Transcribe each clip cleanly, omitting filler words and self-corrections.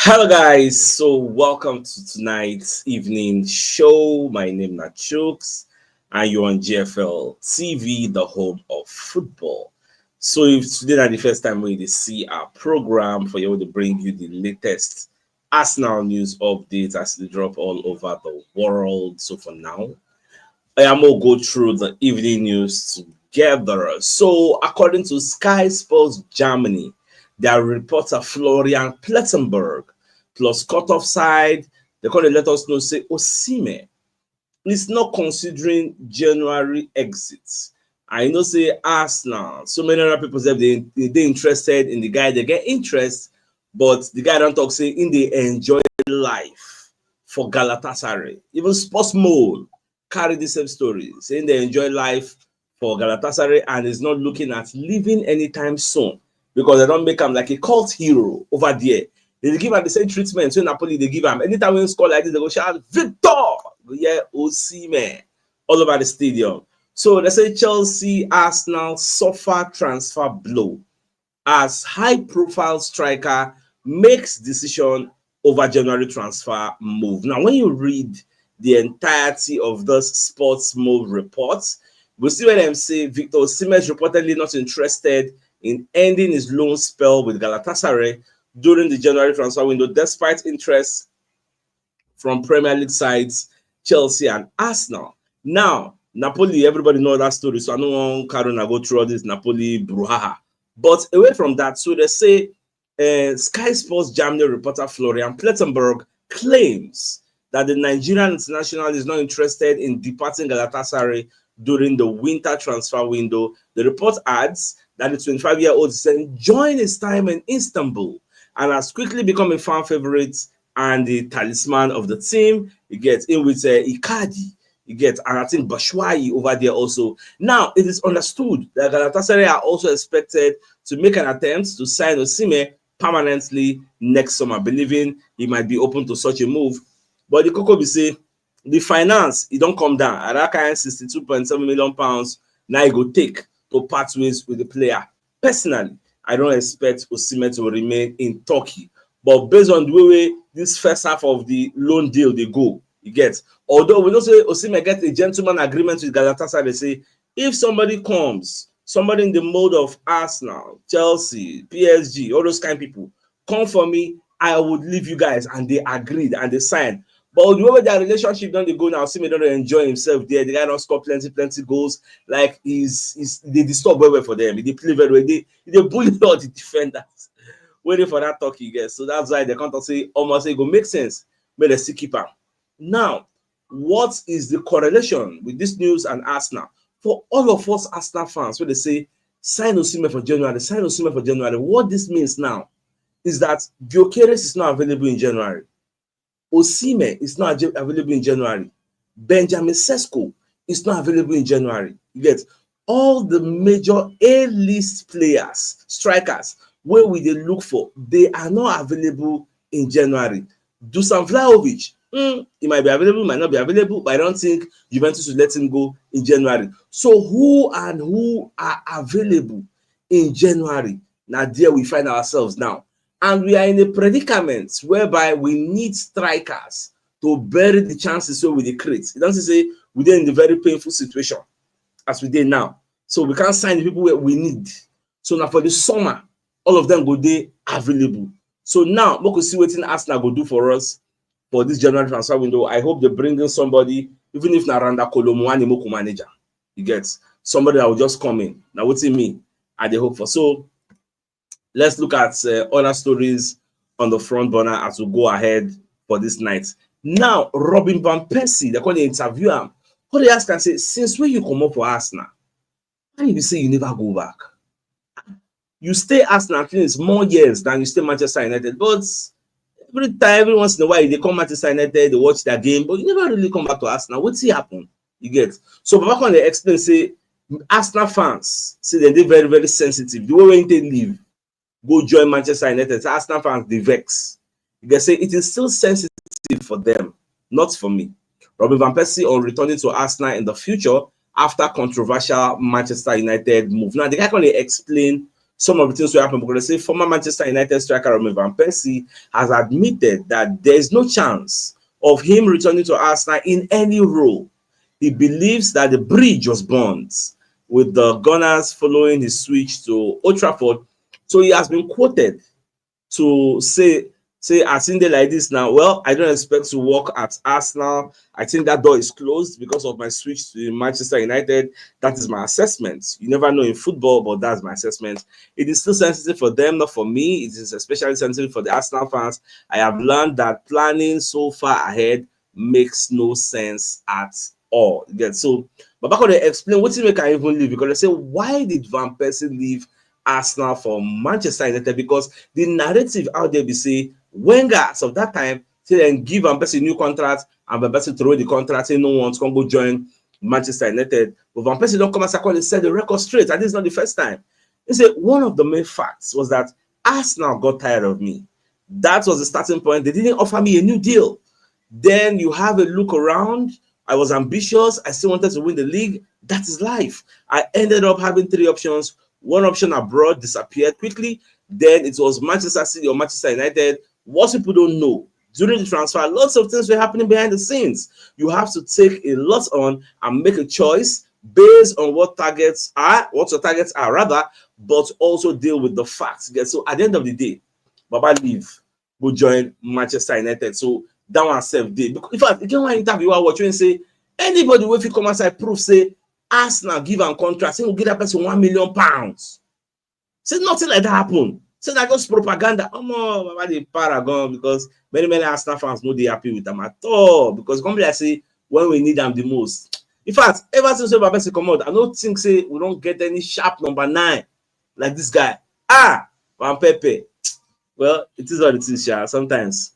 Hello guys, so welcome to tonight's evening show. My name is CHUKS and you're on GFL TV, the home of football. So if today is the first time we see our program for you to bring you the latest Arsenal news updates as they drop all over the world. So for now, I am going to go through the evening news together. So according to Sky Sports Germany, their reporter Florian Plettenberg plus cut-off side, they call it let us know, say Osimhen is not considering January exits. I know say Arsenal, so many other people say they interested in the guy, they get interest, but the guy don't talk say in the enjoy life for Galatasaray. Even Sports Mole carry the same story, saying they enjoy life for Galatasaray and is not looking at leaving anytime soon because they don't make him like a cult hero over there. They give him the same treatment so Napoli they give him. Anytime we score like this, they go shout Victor, yeah, Osimhen all over the stadium. So they say Chelsea, Arsenal suffer transfer blow as high-profile striker makes decision over January transfer move. Now, when you read the entirety of the Sports Move reports, we see where them say Victor Osimhen is reportedly not interested in ending his loan spell with Galatasaray during the January transfer window, despite interest from Premier League sides Chelsea and Arsenal. Now, Napoli, everybody know that story, so I don't want Karen to go through all this Napoli brouhaha. But away from that, so they say Sky Sports Germany reporter Florian Plettenberg claims that the Nigerian international is not interested in departing Galatasaray during the winter transfer window. The report adds that the 25-year-old is enjoying his time in Istanbul and has quickly become a fan favorite and the talisman of the team. He gets in with Icardi. He gets, and I think Bashwai over there also. Now, it is understood that Galatasaray are also expected to make an attempt to sign Osimhen permanently next summer, believing he might be open to such a move. But the Coco be say, the finance, it don't come down. At that kind of £62.7 million, now he go take to part ways with the player. Personally, I don't expect Osimhen to remain in Turkey. But based on the way this first half of the loan deal they go, you get. Although we don't say Osimhen get a gentleman agreement with Galatasaray, they say if somebody comes, somebody in the mode of Arsenal, Chelsea, PSG, all those kind of people, come for me, I would leave you guys, and they agreed and they signed. But the way their relationship don't they go now, Osimhen don't enjoy himself there. The guy don't score plenty goals. Like they disturb well for them. They play very well. They bully all the defenders. Waiting for that talk, you guys. So that's why they can't say almost say it go make sense. May they still keep him. Now, what is the correlation with this news and Arsenal? For all of us Arsenal fans, when they say sign Osimhen for January, sign Osimhen for January, what this means now is that Gyökeres is not available in January. Osimhen is not available in January. Benjamin Sesko is not available in January. You get all the major A-list players, strikers, where we they look for, they are not available in Dusan Vlahovic, he might be available, might not be available, but I don't think Juventus will let him go in January. So who are available in January? Now there we find ourselves now. And we are in a predicament whereby we need strikers to bury the chances so with the crates. It doesn't say we're in the very painful situation as we did now. So we can't sign the people where we need. So now for the summer, all of them go there available. So now, we could see what Arsenal go do for us for this January transfer window. I hope they bring in somebody, even if Naranda Kolomuani Moku manager. You get somebody that will just come in. Now, what's it mean? I they hope for. So let's look at other stories on the front burner as we go ahead for this night. Now, Robin Van Persie, they're going to interview him. How they ask and say, since when you come up for Arsenal, why you say you never go back? You stay Arsenal at least more years than you stay Manchester United. But every once in a while, they come Manchester United, they watch their game, but you never really come back to Arsenal. What's happen? You get. So back when they explain, say, Arsenal fans, say they're very, very sensitive. The way when they leave, go join Manchester United. So Arsenal fans, they vex. You can say it is still sensitive for them, not for me. Robin Van Persie on returning to Arsenal in the future after controversial Manchester United move. Now, they can't really explain some of the things will happen, because they say former Manchester United striker Van Persie has admitted that there is no chance of him returning to Arsenal in any role. He believes that the bridge was burnt with the Gunners following his switch to Old Trafford. So he has been quoted to say as in there like this now, well, I don't expect to work at Arsenal. I think that door is closed because of my switch to Manchester United. That is my assessment. You never know in football, but that's my assessment. It is still sensitive for them, not for me. It is especially sensitive for the Arsenal fans. I have learned that planning so far ahead makes no sense at all. Again, so but back they explain what make I even leave, because they say, why did Van Persie leave Arsenal for Manchester United? Because the narrative out there be say Wenger as of that time say then give Van Persie a new contract, and Van Persie throw the contract, say no one's gonna go join Manchester United. But Van Persie don't come as and set the record straight, and this is not the first time. He said one of the main facts was that Arsenal got tired of me. That was the starting point. They didn't offer me a new deal. Then you have a look around. I was ambitious. I still wanted to win the league. That is life. I ended up having 3 options. One option abroad disappeared quickly. Then it was Manchester City or Manchester United. What people don't know, during the transfer, lots of things were happening behind the scenes. You have to take a lot on and make a choice based on what your targets are rather, but also deal with the facts. So at the end of the day, Baba leave, go join Manchester United. So that one self did. In fact, you can interview watch and say anybody if you come outside proof say Arsenal give a contract, say we'll give that person £1 million. Say nothing like that happened. Say that just propaganda. Baba the paragon, because many Arsenal fans know they happy with them at all. Because company I say when we need them the most. In fact, ever since Baba say come out, I don't think say we don't get any sharp number 9 like this guy. Van Pepe. Well, it is what it is, yeah. Sometimes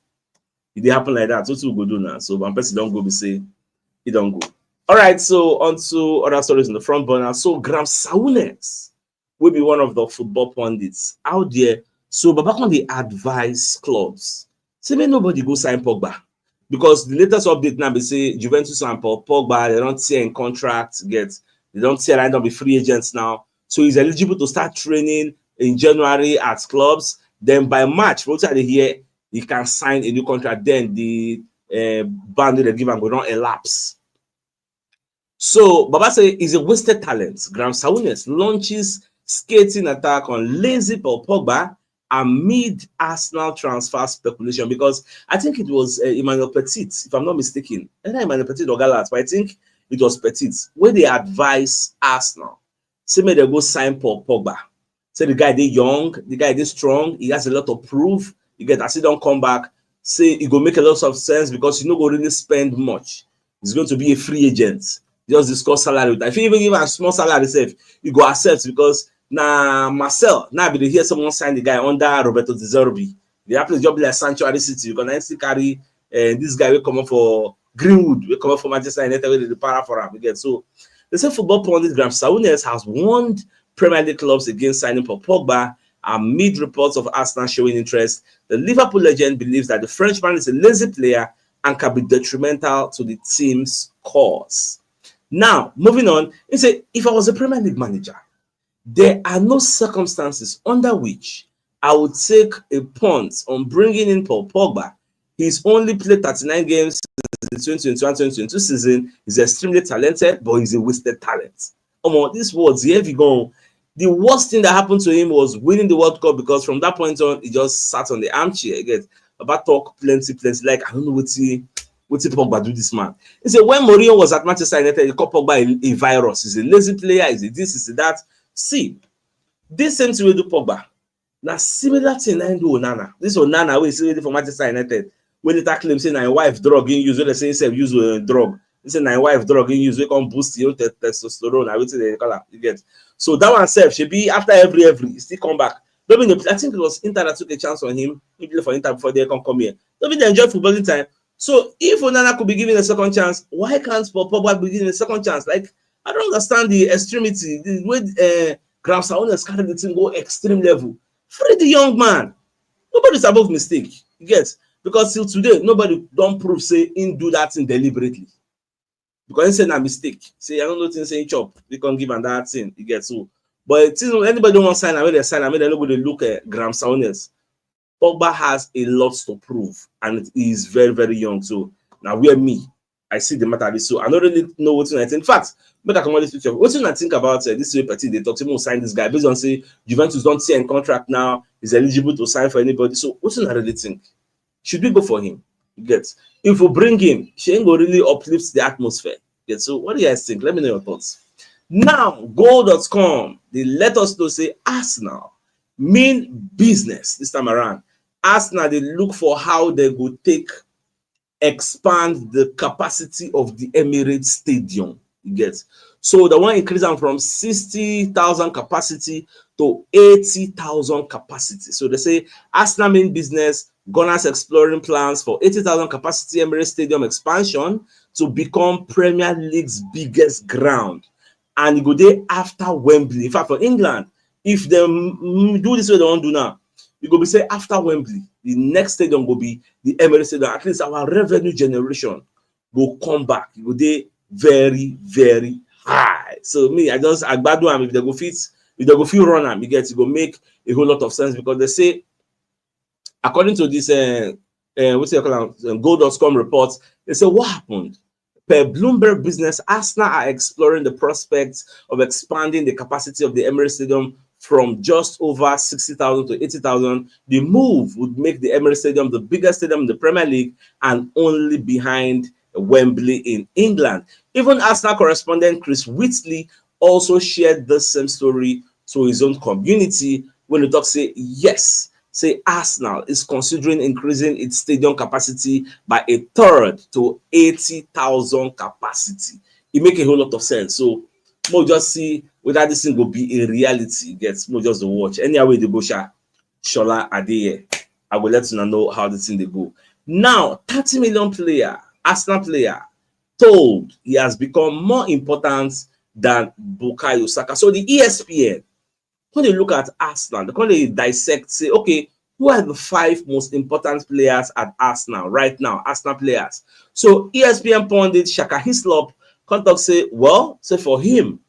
it dey happen like that. What we go do now? So Van Persie don't go be say he don't go. All right, so on to other stories in the front burner. So Graham Souness will be one of the football pundits out there. So Babacon they advise clubs. Say may nobody go sign Pogba. Because the latest update now be say Juventus and Pogba, they don't tear in contract, they don't tear line up be free agents now. So he's eligible to start training in January at clubs. Then by March, what are they here? He can sign a new contract. Then the band they give and go don't elapse. So Baba say is a wasted talent. Graham Souness launches skating attack on lazy Paul Pogba amid Arsenal transfer speculation, because I think it was Emmanuel Petit, if I'm not mistaken. Either Emmanuel Petit or Galat, but I think it was Petit, where they advise Arsenal. Say may they go sign Paul Pogba. Say the guy they young, the guy they strong, he has a lot of proof. You get as he don't come back, say it go make a lot of sense because you know go really spend much. He's going to be a free agent. Just discuss salary with that. If you even give a small salary itself, you go accept, because now Marcel, now be hear someone sign the guy under Roberto De Zerbi. The apple job like Sanctuary City. You can still carry this guy will come up for Greenwood, will come up for Manchester United with the para for him again. So they say football pundit Graham Souness has warned Premier League clubs against signing for Pogba amid reports of Arsenal showing interest. The Liverpool legend believes that the Frenchman is a lazy player and can be detrimental to the team's cause. Now, moving on, he said, if I was a Premier League manager, there are no circumstances under which I would take a punt on bringing in Paul Pogba. He's only played 39 games since the 2021-2022 season. He's extremely talented, but he's a wasted talent. These words, here we go. The worst thing that happened to him was winning the World Cup, because from that point on, he just sat on the armchair. Again, about talk plenty. Like, I don't know what Pogba do this man. He said when Mourinho was at Manchester United, he called Pogba a virus. He's a lazy player. He's a this, he's a that. See, this same thing we do Pogba. Now similar thing I do Onana. This Onana we see for Manchester United. When they claim say na wife drug in use, when they say himself use a drug. They say na wife drug in use, we can boost your testosterone. I will say they call it. You get. So that one self should be after every he still come back. I think it was Inter that took a chance on him. He played for Inter before they come here. They enjoy footballing time. So if Onana could be given a second chance, why can't Pogba be given a second chance? Like, I don't understand the extremity, the way Graham Souness carried the team go extreme level. Free the young man. Nobody's above mistake. You get? Because till today, nobody don't prove say him do that thing deliberately. Because he said a mistake. Say I don't know things saying chop. They can't give him that thing. You get? So But anybody don't want to sign, I mean they sign, I mean they're not going to look at Graham Souness. Pogba has a lot to prove, and he is very, very young. So now where me, I see the matter. So I don't really know what I think. In fact, but I come on this picture. What do you think about this way Petit? They talk to me sign this guy based on say Juventus don't see any contract now. He's eligible to sign for anybody. So what do you really think? Should we go for him? You get, if we bring him, she ain't gonna really uplift the atmosphere. Get, so what do you guys think? Let me know your thoughts. Now, goal.com, they let us know say Arsenal mean business this time around. Arsenal, they look for how they go expand the capacity of the Emirates Stadium. You get, so they want to increase them from 60,000 capacity to 80,000 capacity. So they say Arsenal main business, Gunners exploring plans for 80,000 capacity Emirates Stadium expansion to become Premier League's biggest ground, and you go there after Wembley. In fact, for England, if they do this way they want to do now, you go be say after Wembley, the next stadium will be the Emirates Stadium. At least our revenue generation will come back. You go there very, very high. So me, I gbadu am if they go fit run am, you get, it go make a whole lot of sense, because they say, according to this goal.com reports, they say what happened. Per Bloomberg Business, Arsenal are exploring the prospects of expanding the capacity of the Emirates Stadium from just over 60,000 to 80,000. The move would make the Emirates Stadium the biggest stadium in the Premier League and only behind Wembley in England. Even Arsenal correspondent Chris Whitley also shared the same story to his own community when he talks, say, yes, say Arsenal is considering increasing its stadium capacity by a third to 80,000 capacity. It makes a whole lot of sense. So we'll just see whether this thing will be a reality. Gets more just to watch. Anyway, the go Shola Adeye. I will let you know how the thing they go. Now, 30 million player, Arsenal player, told he has become more important than Bukayo Saka. So the ESPN, when they look at Arsenal, when they dissect, say, okay, who are the 5 most important players at Arsenal right now? Arsenal players. So ESPN pundit Shaka Hislop contact say, well, say for him,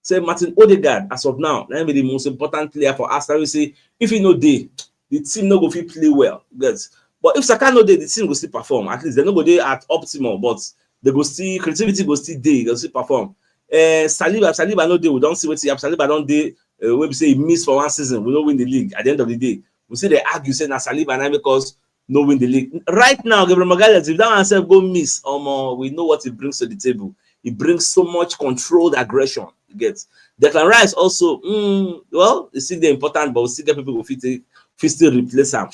say Martin Odegaard as of now, that be the most important player for Arsenal. We say if he no dey, the team no go fit play well. Yes. But if Saka no dey, the team go still perform. At least they no go dey at optimal, but they go still, creativity go still dey, they go still perform. Saliba no dey, we don't see what he have. Saliba don't dey. When we say he missed for one season, we don't win the league. At the end of the day, we say they argue saying that Saliba now because no win the league. Right now, Gabriel Magalhaes, if that one self go miss, we know what he brings to the table. He brings so much controlled aggression. You get Declan Rice also. Well, it's still important, but we still get people who fit still replace him.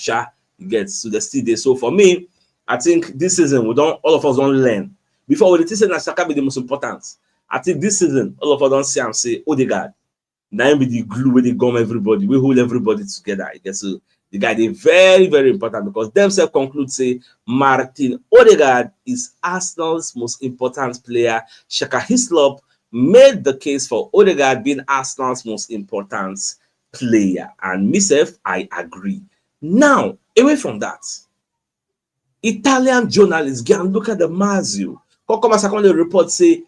You get, so they still there. So for me, I think this season all of us don't learn. Before we say that Saka be the most important. I think this season all of us don't see him say Odegaard. Now be the glue where they gum everybody, we hold everybody together. I guess so. The guy they very, very important, because themselves conclude say Martin Odegaard is Arsenal's most important player. Shaka Hislop made the case for Odegaard being Arsenal's most important player, and myself, I agree. Now, away from that, Italian journalists can look at the Mazio. Come secondary report say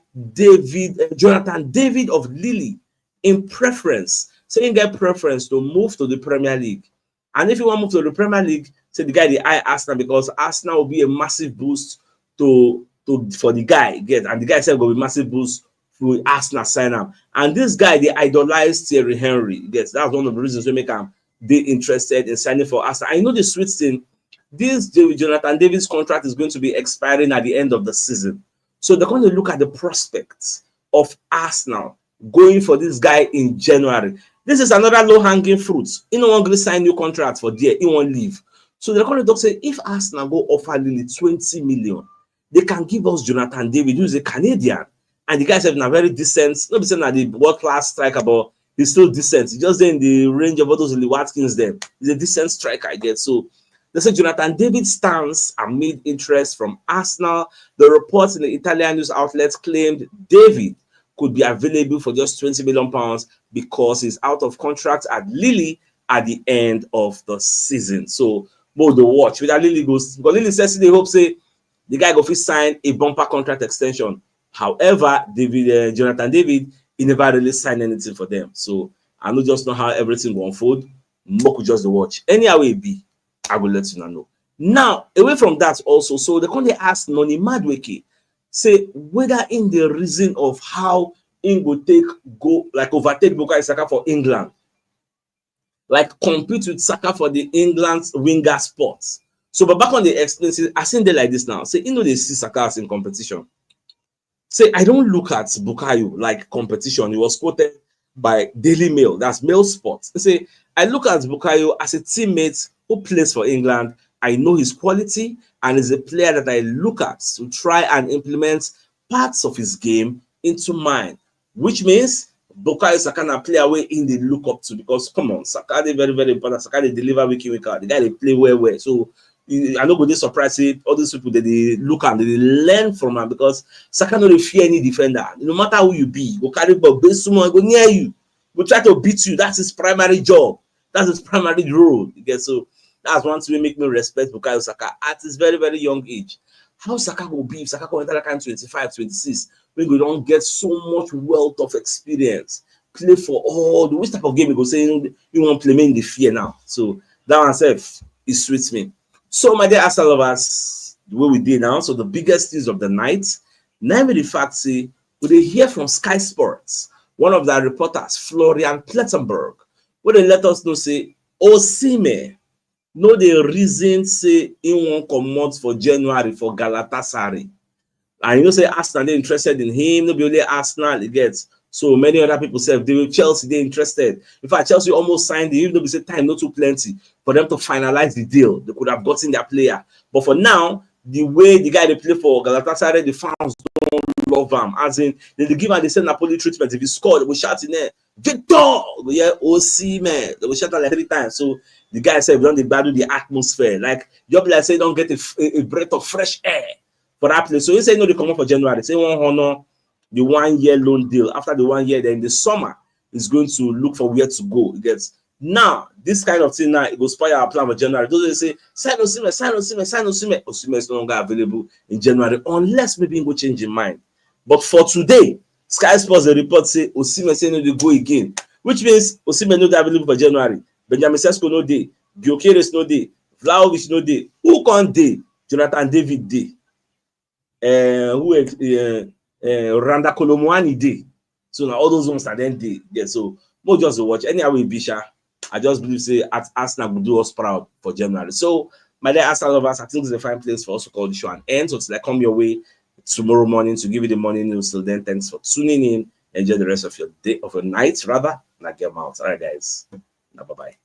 Jonathan David of Lille in preference, saying get preference to move to the Premier League. And if you want to move to the Premier League, say the guy the eye Arsenal, because Arsenal will be a massive boost for the guy. And the guy said will be massive boost for Arsenal sign up. And this guy, they idolize Thierry Henry. That's one of the reasons we make them interested in signing for Arsenal. I know the sweet thing. This Jonathan David's contract is going to be expiring at the end of the season. So they're going to look at the prospects of Arsenal going for this guy in January. This is another low-hanging fruit. He no want to sign new contract for there. He won't leave. So they're going to say, if Arsenal go offer Lily 20 million, they can give us Jonathan David, who is a Canadian. And the guys have a very decent, not saying that the world-class striker, but he's still decent. He's just in the range of all those Watkins there. He's a decent striker, I guess. So they say Jonathan David stands amid interest from Arsenal. The reports in the Italian news outlets claimed David could be available for just £20 million because he's out of contract at Lille at the end of the season. So, both the watch. With that Lille goes, because Lille says they hope say the guy go fit sign a bumper contract extension. However, Jonathan David, he never really signed anything for them. So I know just know how everything will unfold. More could just watch. Anyhow it be, I will let you know. Now, away from that also, so they can ask Noni Madweke, say whether in the reason of how in go overtake Bukayo Saka for England, like compete with Saka for the England's winger spots. So but back on the explain, I seen they like this now. Say they see Saka as in competition. Say I don't look at Bukayo like competition. He was quoted by Daily Mail, that's Mail Sports. Say I look at Bukayo as a teammate who plays for England. I know his quality and is a player that I look at to try and implement parts of his game into mine, which means Bukayo Saka na player wey in dey look up to, because come on, Saka dey very very important. Saka dey deliver week in week out. The guy dey play well. So I no go dey surprised say all these people they look and they learn from him, because Saka no dey fear any defender. No matter who you be, go carry ball, base someone, go near you, go try to beat you. That's his primary job. That's his primary role. You get, so that's one thing make me respect Bukayo Saka at his very very young age. How Saka will be if Saka go enter that kind 25, 26, when we don't get so much wealth of experience, play for all the which type of game you go say you want to play in the fear now. So that one self is sweet me. So my dear Arsenal lovers, the way we did now, so the biggest news of the night, now the fact say we hear from Sky Sports, one of their reporters, Florian Plettenberg, where they let us know say Osimhen no the reason say he won't come out for January for Galatasaray. And you know say Arsenal they interested in him, no be only Arsenal it gets. So many other people say Chelsea they interested. In fact, Chelsea almost signed him, even though we say time not too plenty for them to finalize the deal. They could have gotten their player. But for now, the way the guy they play for Galatasaray, the fans don't love him. As in, they give him the same Napoli treatment. If he scored, they will shout in there, Victor! Yeah, Osimhen. They will shout like 3 times. So the guy said, we don't value the atmosphere. Like, your player say, don't get a breath of fresh air for that place. So he say, no, they come up for January. Say, one honor the 1 year loan deal. After the 1 year, then in the summer, he's going to look for where to go. It gets now this kind of thing now, it will spoil our plan for January. Those say, sign Osimhen, sign Osimhen, sign Osimhen. Osimhen is no longer available in January, unless maybe he will change his mind. But for today, Sky Sports the report say Osimhen say no, they go again, which means Osimhen no dey available for January. Benjamin Sesko no dey, Gyökeres no dey, Vlahovic no dey. Who can't dey? Jonathan David dey. Randa Kolomwani dey. So now all those ones are then dey. Yeah, so more just watch. Anyhow, we Bisha. I just believe say at Arsenal will do us proud for January. So my dear Arsenal lovers, I think it's a fine place for us to call the show and end. So till I come your way tomorrow morning to give you the morning news. Till then, thanks for tuning in. Enjoy the rest of your day, of your night rather. Now get out. All right, guys. Now bye bye.